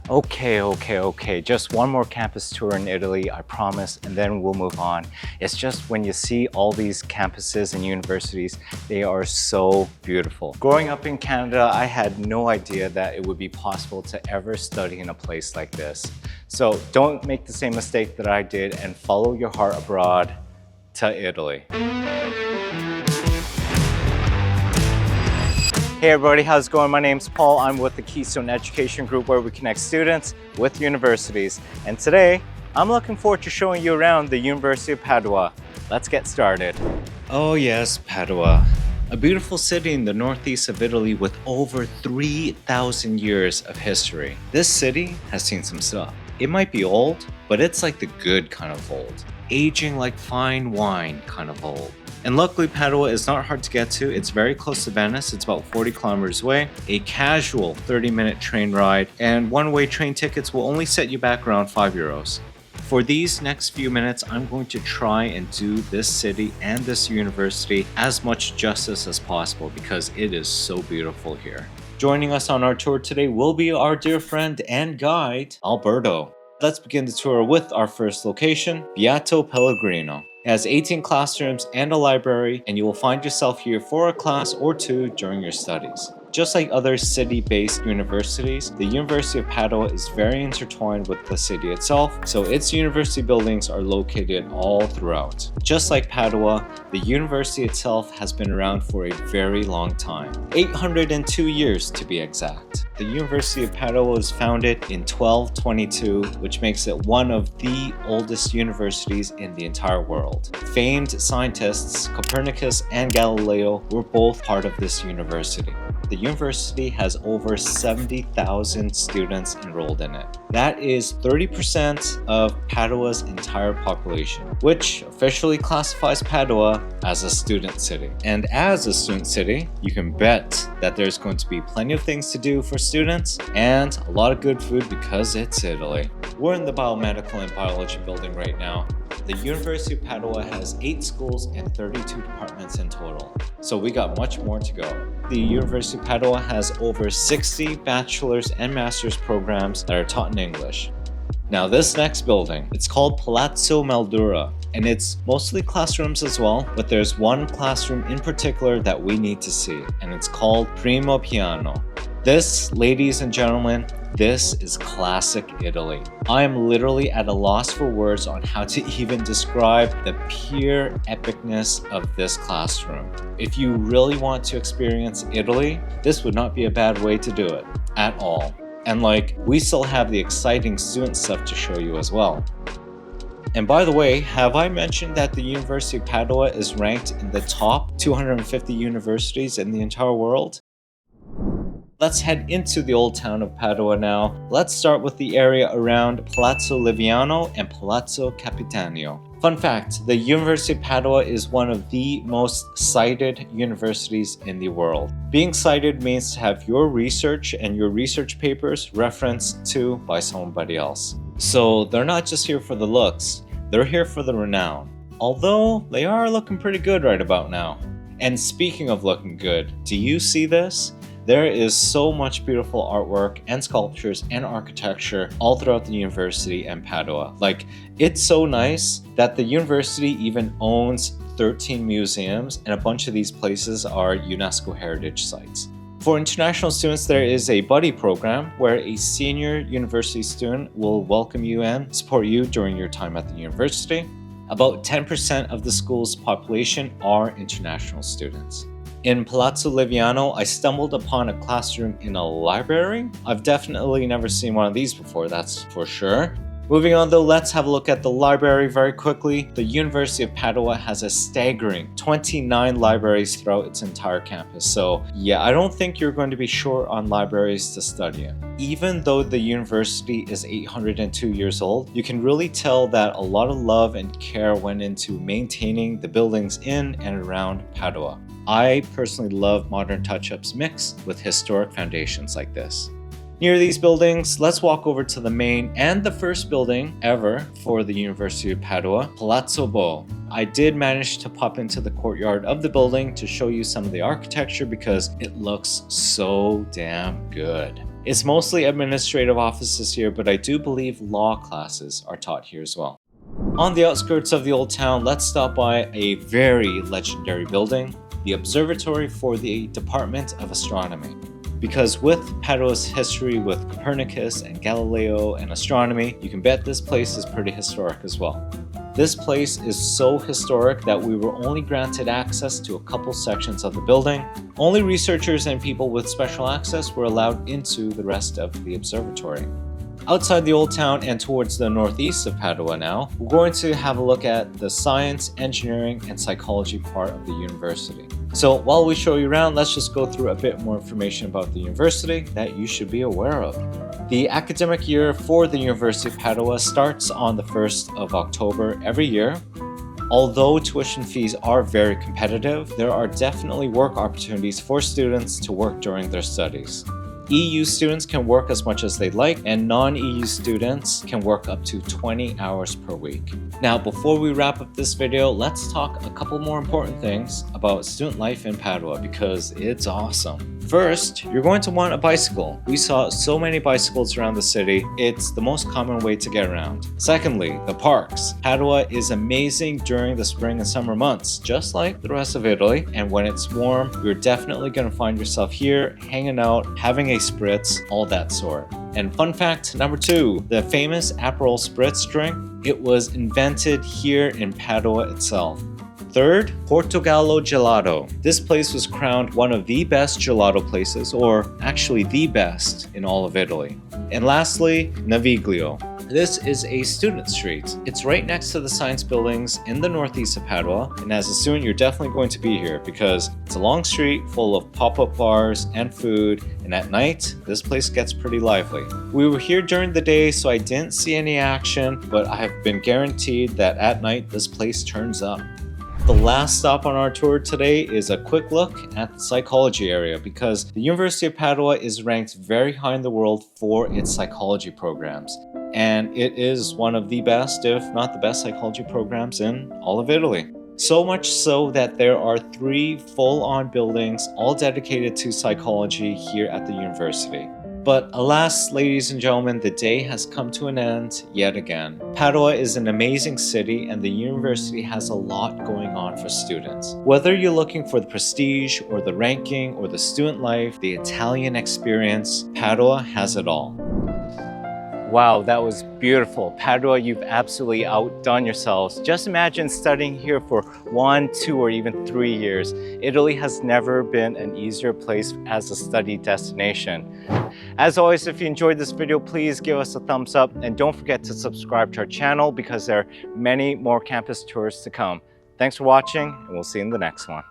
Okay. Just one more campus tour in Italy, I promise, and then we'll move on. It's just when you see all these campuses and universities, they are so beautiful. Growing up in Canada, I had no idea that it would be possible to ever study in a place like this. So don't make the same mistake that I did and follow your heart abroad to Italy. Hey everybody, how's it going? My name's Paul. I'm with the Keystone Education Group where we connect students with universities. And today, I'm looking forward to showing you around the University of Padua. Let's get started. Oh yes, Padua. A beautiful city in the northeast of Italy with over 3,000 years of history. This city has seen some stuff. It might be old, but it's like the good kind of old. Aging like fine wine kind of old. And luckily Padua is not hard to get to. It's very close to Venice. It's about 40 kilometers away. A casual 30-minute train ride and one-way train tickets will only set you back around €5. For these next few minutes, I'm going to try and do this city and this university as much justice as possible because it is so beautiful here. Joining us on our tour today will be our dear friend and guide, Alberto. Let's begin the tour with our first location, Beato Pellegrino. It has 18 classrooms and a library, and you will find yourself here for a class or two during your studies. Just like other city-based universities, the University of Padua is very intertwined with the city itself, so its university buildings are located all throughout. Just like Padua, the university itself has been around for a very long time, 802 years to be exact. The University of Padua was founded in 1222, which makes it one of the oldest universities in the entire world. Famed scientists Copernicus and Galileo were both part of this university. The university has over 70,000 students enrolled in it. That is 30% of Padua's entire population, which officially classifies Padua as a student city. And as a student city, you can bet that there's going to be plenty of things to do for students and a lot of good food because it's Italy. We're in the Biomedical and Biology building right now. The University of Padua has 8 schools and 32 departments in total, so we got much more to go. The University of Padua has over 60 bachelor's and master's programs that are taught in English. Now this next building, it's called Palazzo Maldura, and it's mostly classrooms as well, but there's one classroom in particular that we need to see, and it's called Primo Piano. This, ladies and gentlemen, this is classic Italy. I am literally at a loss for words on how to even describe the pure epicness of this classroom. If you really want to experience Italy, this would not be a bad way to do it, at all. And we still have the exciting student stuff to show you as well. And by the way, have I mentioned that the University of Padua is ranked in the top 250 universities in the entire world? Let's head into the old town of Padua now. Let's start with the area around Palazzo Liviano and Palazzo Capitanio. Fun fact, the University of Padua is one of the most cited universities in the world. Being cited means to have your research and your research papers referenced to by somebody else. So they're not just here for the looks, they're here for the renown. Although they are looking pretty good right about now. And speaking of looking good, do you see this? There is so much beautiful artwork and sculptures and architecture all throughout the university and Padua. It's so nice that the university even owns 13 museums, and a bunch of these places are UNESCO heritage sites. For international students, there is a buddy program where a senior university student will welcome you and support you during your time at the university. About 10% of the school's population are international students. In Palazzo Liviano, I stumbled upon a classroom in a library. I've definitely never seen one of these before, that's for sure. Moving on though, let's have a look at the library very quickly. The University of Padua has a staggering 29 libraries throughout its entire campus. So yeah, I don't think you're going to be short on libraries to study in. Even though the university is 802 years old, you can really tell that a lot of love and care went into maintaining the buildings in and around Padua. I personally love modern touch-ups mixed with historic foundations like this. Near these buildings, let's walk over to the main and the first building ever for the University of Padua, Palazzo Bo. I did manage to pop into the courtyard of the building to show you some of the architecture because it looks so damn good. It's mostly administrative offices here, but I do believe law classes are taught here as well. On the outskirts of the old town, let's stop by a very legendary building, the Observatory for the Department of Astronomy. Because with Padua's history with Copernicus and Galileo and astronomy, you can bet this place is pretty historic as well. This place is so historic that we were only granted access to a couple sections of the building. Only researchers and people with special access were allowed into the rest of the observatory. Outside the old town and towards the northeast of Padua now, we're going to have a look at the science, engineering, and psychology part of the university. So while we show you around, let's just go through a bit more information about the university that you should be aware of. The academic year for the University of Padua starts on the 1st of October every year. Although tuition fees are very competitive, there are definitely work opportunities for students to work during their studies. EU students can work as much as they'd like, and non-EU students can work up to 20 hours per week. Now, before we wrap up this video, let's talk a couple more important things about student life in Padua because it's awesome. First, you're going to want a bicycle. We saw so many bicycles around the city. It's the most common way to get around. Secondly, the parks. Padua is amazing during the spring and summer months, just like the rest of Italy. And when it's warm, you're definitely going to find yourself here, hanging out, having a spritz, all that sort. And fun fact number 2, the famous Aperol Spritz drink, it was invented here in Padua itself. Third, Portogallo Gelato. This place was crowned one of the best gelato places, or actually the best in all of Italy. And lastly, Naviglio. This is a student street. It's right next to the science buildings in the northeast of Padua, and as a student you're definitely going to be here because it's a long street full of pop-up bars and food, and at night this place gets pretty lively. We were here during the day so I didn't see any action, but I have been guaranteed that at night this place turns up. The last stop on our tour today is a quick look at the psychology area because the University of Padua is ranked very high in the world for its psychology programs. And it is one of the best, if not the best, psychology programs in all of Italy. So much so that there are 3 full-on buildings all dedicated to psychology here at the university. But alas, ladies and gentlemen, the day has come to an end yet again. Padua is an amazing city and the university has a lot going on for students. Whether you're looking for the prestige or the ranking or the student life, the Italian experience, Padua has it all. Wow, that was beautiful. Padua, you've absolutely outdone yourselves. Just imagine studying here for 1, 2, or even 3 years. Italy has never been an easier place as a study destination. As always, if you enjoyed this video, please give us a thumbs up and don't forget to subscribe to our channel because there are many more campus tours to come. Thanks for watching and we'll see you in the next one.